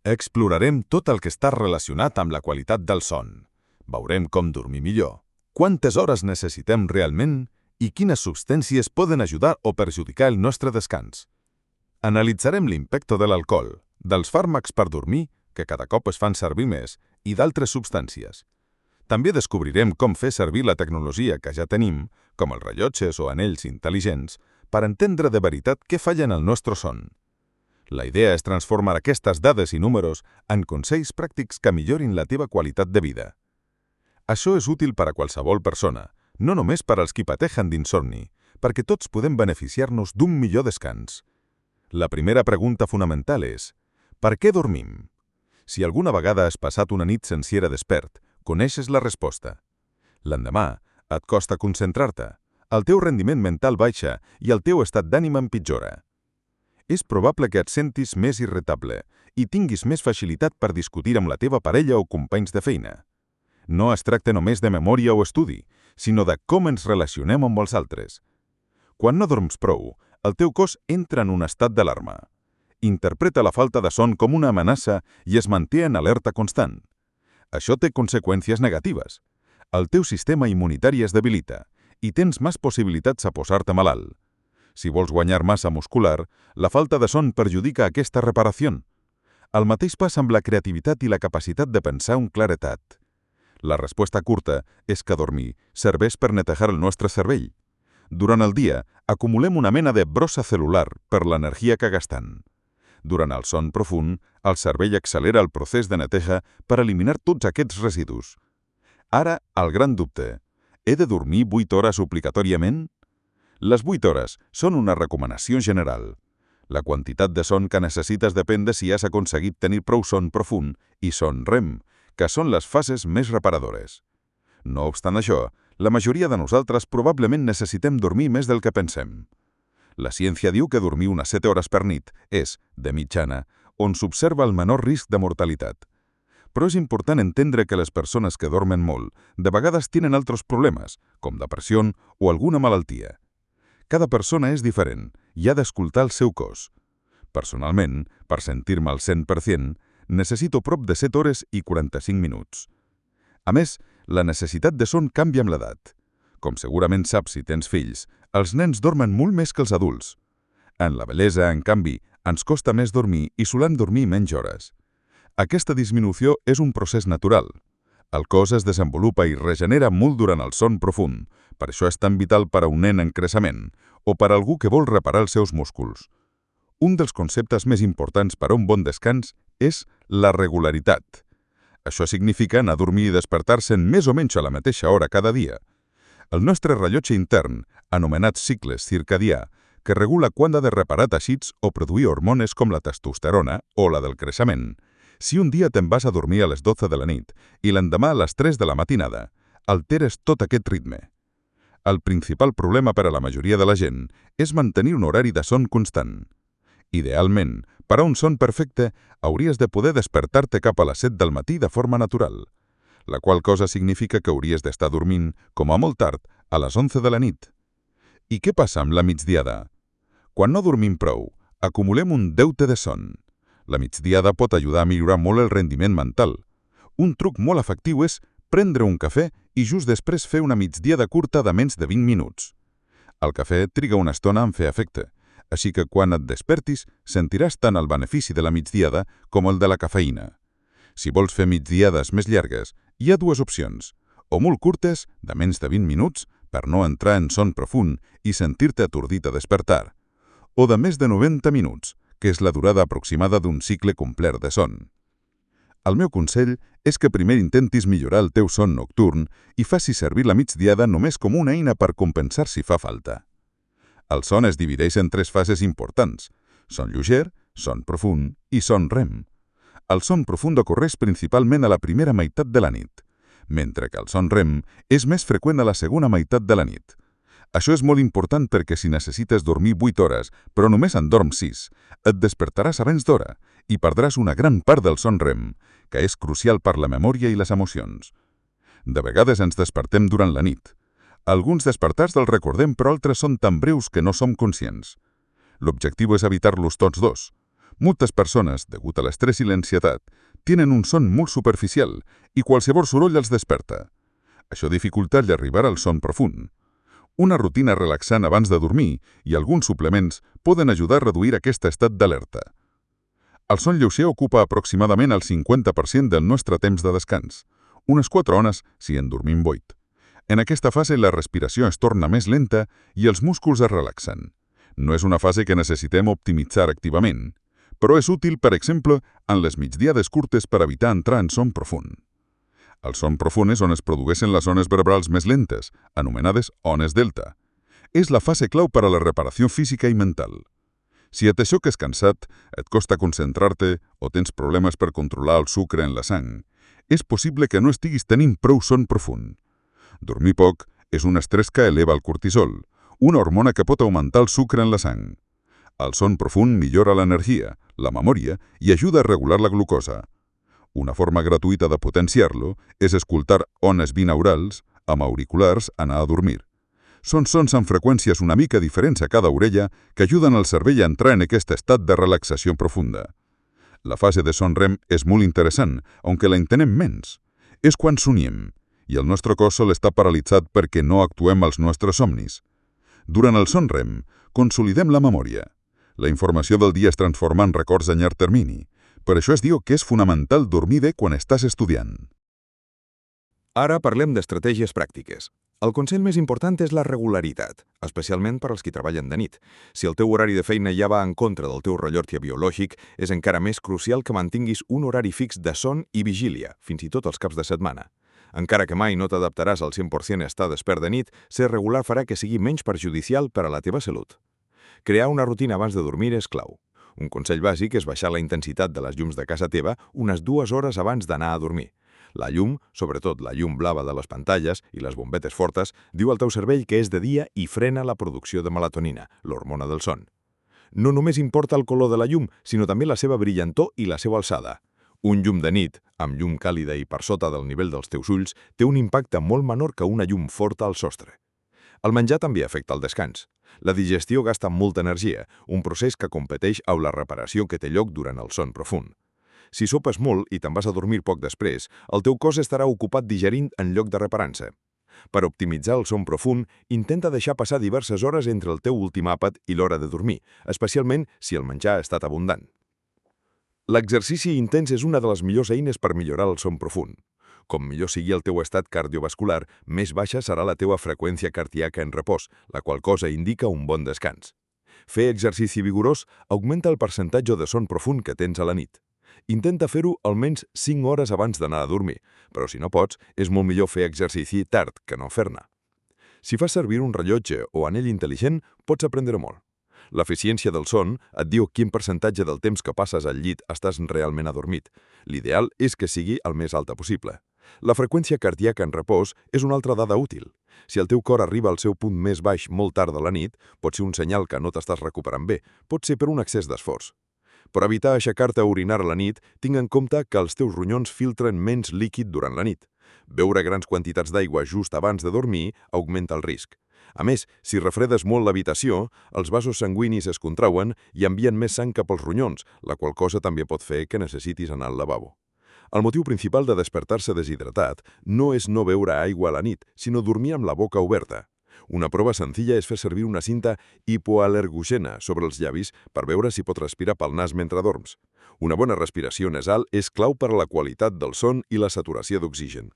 Explorarem tot el que està relacionat amb la qualitat del son. Veurem com dormir millor, quantes hores necessitem realment i quines substàncies poden ajudar o perjudicar el nostre descans. Analitzarem l'impacte de l'alcohol, dels fàrmacs per dormir, que cada cop es fan servir més, i d'altres substàncies. També descobrirem com fer servir la tecnologia que ja tenim, com els rellotges o anells intel·ligents, per entendre de veritat què falla en el nostre son. La idea és transformar aquestes dades i números en consells pràctics que millorin la teva qualitat de vida. Això és útil per a qualsevol persona, no només per als qui pateixen d'insomni, perquè tots podem beneficiar-nos d'un millor descans. La primera pregunta fonamental és: per què dormim? Si alguna vegada has passat una nit sencera despert, coneixes la resposta. L'endemà et costa concentrar-te, el teu rendiment mental baixa i el teu estat d'ànim empitjora. És probable que et sentis més irritable i tinguis més facilitat per discutir amb la teva parella o companys de feina. No es tracta només de memòria o estudi, sinó de com ens relacionem amb els altres. Quan no dorms prou, el teu cos entra en un estat d'alarma. Interpreta la falta de son com una amenaça i es manté en alerta constant. Això té conseqüències negatives. El teu sistema immunitari es debilita i tens més possibilitats a posar-te malalt. Si vols guanyar massa muscular, la falta de son perjudica aquesta reparació. El mateix passa amb la creativitat i la capacitat de pensar amb claredat. La resposta curta és que dormir serveix per netejar el nostre cervell. Durant el dia, acumulem una mena de brossa celular per l'energia que gastem. Durant el son profund, el cervell accelera el procés de neteja per eliminar tots aquests residus. Ara, el gran dubte: he de dormir 8 hores obligatòriament? Les 8 hores són una recomanació general. La quantitat de son que necessites depèn de si has aconseguit tenir prou son profund i son REM, que són les fases més reparadores. No obstant això, la majoria de nosaltres probablement necessitem dormir més del que pensem. La ciència diu que dormir unes 7 hores per nit és, de mitjana, on s'observa el menor risc de mortalitat. Però és important entendre que les persones que dormen molt de vegades tenen altres problemes, com depressió o alguna malaltia. Cada persona és diferent i ha d'escoltar el seu cos. Personalment, per sentir-me al 100%, necessito prop de 7 hores i 45 minuts. A més, la necessitat de son canvia amb l'edat. Com segurament saps si tens fills, els nens dormen molt més que els adults. En la bellesa, en canvi, ens costa més dormir i solem dormir menys hores. Aquesta disminució és un procés natural. El cos es desenvolupa i regenera molt durant el son profund, per això és tan vital per a un nen en creixement o per a algú que vol reparar els seus músculs. Un dels conceptes més importants per a un bon descans és la regularitat. Això significa anar a dormir i despertar-se més o menys a la mateixa hora cada dia. El nostre rellotge intern, anomenat cicle circadià, que regula quan ha de reparar teixits o produir hormones com la testosterona o la del creixement. Si un dia te'n vas a dormir a les 12 de la nit i l'endemà a les 3 de la matinada, alteres tot aquest ritme. El principal problema per a la majoria de la gent és mantenir un horari de son constant. Idealment, per a un son perfecte, hauries de poder despertar-te cap a les 7 del matí de forma natural, la qual cosa significa que hauries d'estar dormint, com a molt tard, a les 11 de la nit. I què passa amb la migdiada? Quan no dormim prou, acumulem un deute de son. La migdiada pot ajudar a millorar molt el rendiment mental. Un truc molt efectiu és prendre un cafè i just després fer una migdiada curta de menys de 20 minuts. El cafè triga una estona en fer efecte, així que quan et despertis sentiràs tant el benefici de la migdiada com el de la cafeïna. Si vols fer migdiades més llargues, hi ha dues opcions, o molt curtes, de menys de 20 minuts, per no entrar en son profund i sentir-te atordit a despertar, o de més de 90 minuts, que és la durada aproximada d'un cicle complet de son. El meu consell és que primer intentis millorar el teu son nocturn i facis servir la migdiada només com una eina per compensar si fa falta. El son es divideix en 3 fases importants: son lleuger, son profund i son REM. El son profund ocorreix principalment a la primera meitat de la nit, mentre que el son REM és més freqüent a la segona meitat de la nit. Això és molt important perquè si necessites dormir 8 hores, però només en dorms 6, et despertaràs abans d'hora i perdràs una gran part del son REM, que és crucial per la memòria i les emocions. De vegades ens despertem durant la nit. Alguns despertars els recordem, però altres són tan breus que no som conscients. L'objectiu és evitar-los tots dos. Moltes persones, degut a l'estrès i l'ansietat, tenen un son molt superficial i qualsevol soroll els desperta. Això dificulta l'arribar al son profund. Una rutina relaxant abans de dormir i alguns suplements poden ajudar a reduir aquest estat d'alerta. El son lleuger ocupa aproximadament el 50% del nostre temps de descans, unes 4 hores si en dormim 8. En aquesta fase la respiració es torna més lenta i els músculs es relaxen. No és una fase que necessitem optimitzar activament, però és útil, per exemple, en les migdiades curtes per evitar entrar en son profund. El son profund és on es produeixen les ones cerebrals més lentes, anomenades ones delta. És la fase clau per a la reparació física i mental. Si et aixeques cansat, et costa concentrar-te o tens problemes per controlar el sucre en la sang, és possible que no estiguis tenint prou son profund. Dormir poc és un estrès que eleva el cortisol, una hormona que pot augmentar el sucre en la sang. El son profund millora l'energia, la memòria i ajuda a regular la glucosa. Una forma gratuïta de potenciar-lo és escoltar ones binaurals amb auriculars a anar a dormir. Són sons amb freqüències una mica diferents a cada orella que ajuden al cervell a entrar en aquest estat de relaxació profunda. La fase de son REM és molt interessant, aunque la entenem menys. És quan somiem, i el nostre cos sol està paralitzat perquè no actuem als nostres somnis. Durant el son REM, consolidem la memòria. La informació del dia es transforma en records a llarg termini. Per això es diu que és fonamental dormir bé quan estàs estudiant. Ara parlem d'estratègies pràctiques. El consell més important és la regularitat, especialment per als qui treballen de nit. Si el teu horari de feina ja va en contra del teu rellotge biològic, és encara més crucial que mantinguis un horari fix de son i vigília, fins i tot els caps de setmana. Encara que mai no t'adaptaràs al 100% a estar despert de nit, ser regular farà que sigui menys perjudicial per a la teva salut. Crear una rutina abans de dormir és clau. Un consell bàsic és baixar la intensitat de les llums de casa teva unes 2 hores abans d'anar a dormir. La llum, sobretot la llum blava de les pantalles i les bombetes fortes, diu al teu cervell que és de dia i frena la producció de melatonina, l'hormona del son. No només importa el color de la llum, sinó també la seva brillantor i la seva alçada. Un llum de nit, amb llum càlida i per sota del nivell dels teus ulls, té un impacte molt menor que una llum forta al sostre. El menjar també afecta el descans. La digestió gasta molta energia, un procés que competeix amb la reparació que té lloc durant el son profund. Si sopes molt i te'n vas a dormir poc després, el teu cos estarà ocupat digerint en lloc de reparant-se. Per optimitzar el son profund, intenta deixar passar diverses hores entre el teu últim àpat i l'hora de dormir, especialment si el menjar ha estat abundant. L'exercici intens és una de les millors eines per millorar el son profund. Com millor sigui el teu estat cardiovascular, més baixa serà la teva freqüència cardíaca en repòs, la qual cosa indica un bon descans. Fer exercici vigorós augmenta el percentatge de son profund que tens a la nit. Intenta fer-ho almenys 5 hores abans d'anar a dormir, però si no pots, és molt millor fer exercici tard que no fer-ne. Si fas servir un rellotge o anell intel·ligent, pots aprendre molt. L'eficiència del son et diu quin percentatge del temps que passes al llit estàs realment adormit. L'ideal és que sigui el més alta possible. La freqüència cardíaca en repòs és una altra dada útil. Si el teu cor arriba al seu punt més baix molt tard de la nit, pot ser un senyal que no t'estàs recuperant bé, pot ser per un excés d'esforç. Per evitar aixecar-te a orinar a la nit, tinc en compte que els teus ronyons filtren menys líquid durant la nit. Beure grans quantitats d'aigua just abans de dormir augmenta el risc. A més, si refredes molt l'habitació, els vasos sanguinis es contrauen i envien més sang cap als ronyons, la qual cosa també pot fer que necessitis anar al lavabo. El motiu principal de despertar-se deshidratat no és no beure aigua a la nit, sinó dormir amb la boca oberta. Una prova senzilla és fer servir una cinta hipoal·lergogena sobre els llavis per veure si pot respirar pel nas mentre dorms. Una bona respiració nasal és clau per a la qualitat del son i la saturació d'oxigen.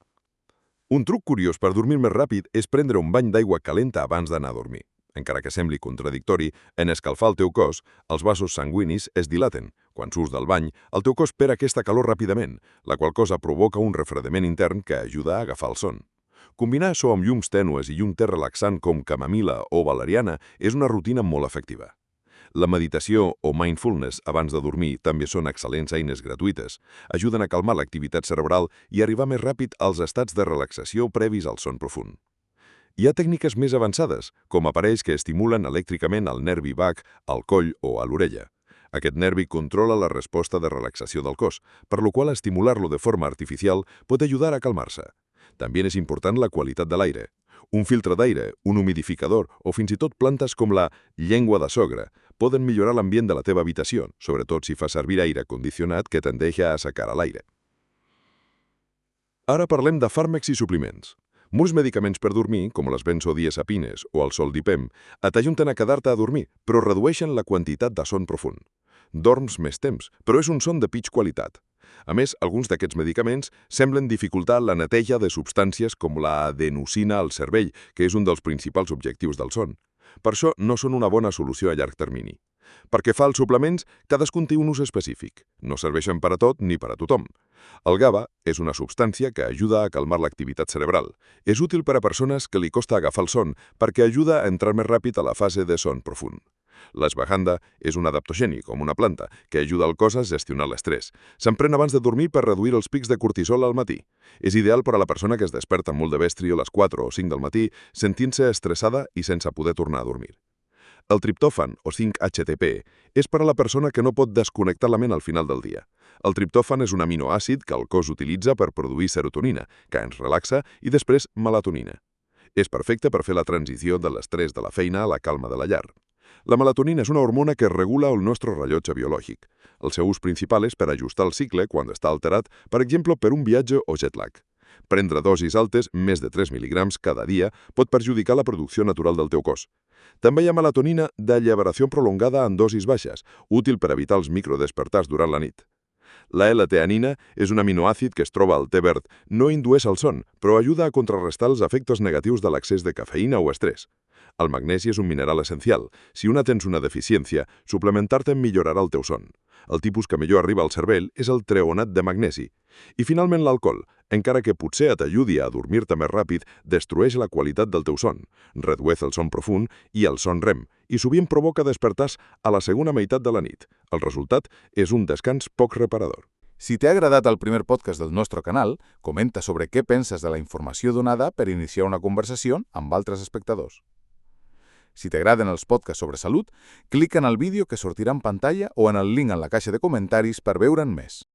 Un truc curiós per dormir més ràpid és prendre un bany d'aigua calenta abans d'anar a dormir. Encara que sembli contradictori, en escalfar el teu cos, els vasos sanguinis es dilaten. Quan surts del bany, el teu cos perd aquesta calor ràpidament, la qual cosa provoca un refredament intern que ajuda a agafar el son. Combinar això amb llums tènues i un te relaxant com camamila o valeriana és una rutina molt efectiva. La meditació o mindfulness abans de dormir també són excel·lents eines gratuïtes. Ajuden a calmar l'activitat cerebral i arribar més ràpid als estats de relaxació previs al son profund. Hi ha tècniques més avançades, com aparells que estimulen elèctricament el nervi vag al coll o a l'orella. Aquest nervi controla la resposta de relaxació del cos, per lo qual estimular-lo de forma artificial pot ajudar a calmar-se. També és important la qualitat de l'aire. Un filtre d'aire, un humidificador o fins i tot plantes com la llengua de sogre poden millorar l'ambient de la teva habitació, sobretot si fa servir aire condicionat que tendeix a assecar l'aire. Ara parlem de fàrmacs i supliments. Molts medicaments per dormir, com les benzodiazepines o el soldipem, t'ajunten a quedar-te a dormir, però redueixen la quantitat de son profund. Dorms més temps, però és un son de pitjor qualitat. A més, alguns d'aquests medicaments semblen dificultar la neteja de substàncies com la adenosina al cervell, que és un dels principals objectius del son. Per això no són una bona solució a llarg termini. Pel que fa als suplements, cadascun té un ús específic. No serveixen per a tot ni per a tothom. El GABA és una substància que ajuda a calmar l'activitat cerebral. És útil per a persones que li costa agafar el son perquè ajuda a entrar més ràpid a la fase de son profund. L'ashwagandha és un adaptogènic, com una planta, que ajuda al cos a gestionar l'estrès. S'emprèn abans de dormir per reduir els pics de cortisol al matí. És ideal per a la persona que es desperta molt de vestri a les 4 o 5 del matí, sentint-se estressada i sense poder tornar a dormir. El triptòfan, o 5-HTP, és per a la persona que no pot desconnectar la ment al final del dia. El triptòfan és un aminoàcid que el cos utilitza per produir serotonina, que ens relaxa, i després melatonina. És perfecte per fer la transició de l'estrès de la feina a la calma de la llar. La melatonina és una hormona que regula el nostre rellotge biològic. El seu ús principal és per ajustar el cicle quan està alterat, per exemple, per un viatge o jet lag. Prendre dosis altes, més de 3 mg cada dia, pot perjudicar la producció natural del teu cos. També hi ha melatonina d'alliberació prolongada en dosis baixes, útil per evitar els microdespertars durant la nit. La L-teanina és un aminoàcid que es troba al te verd. No indueix el son, però ajuda a contrarrestar els efectes negatius de l'excés de cafeïna o estrès. El magnesi és un mineral essencial. Si tens una deficiència, suplementar-te millorarà el teu son. El tipus que millor arriba al cervell és el treonat de magnesi. I finalment l'alcohol, encara que potser t'ajudi a dormir-te més ràpid, destrueix la qualitat del teu son, redueix el son profund i el son REM, i sovint provoca despertars a la segona meitat de la nit. El resultat és un descans poc reparador. Si t'ha agradat el primer podcast del nostre canal, comenta sobre què penses de la informació donada per iniciar una conversació amb altres espectadors. Si t'agraden els podcasts sobre salut, clica en el vídeo que sortirà en pantalla o en el link en la caixa de comentaris per veure'n més.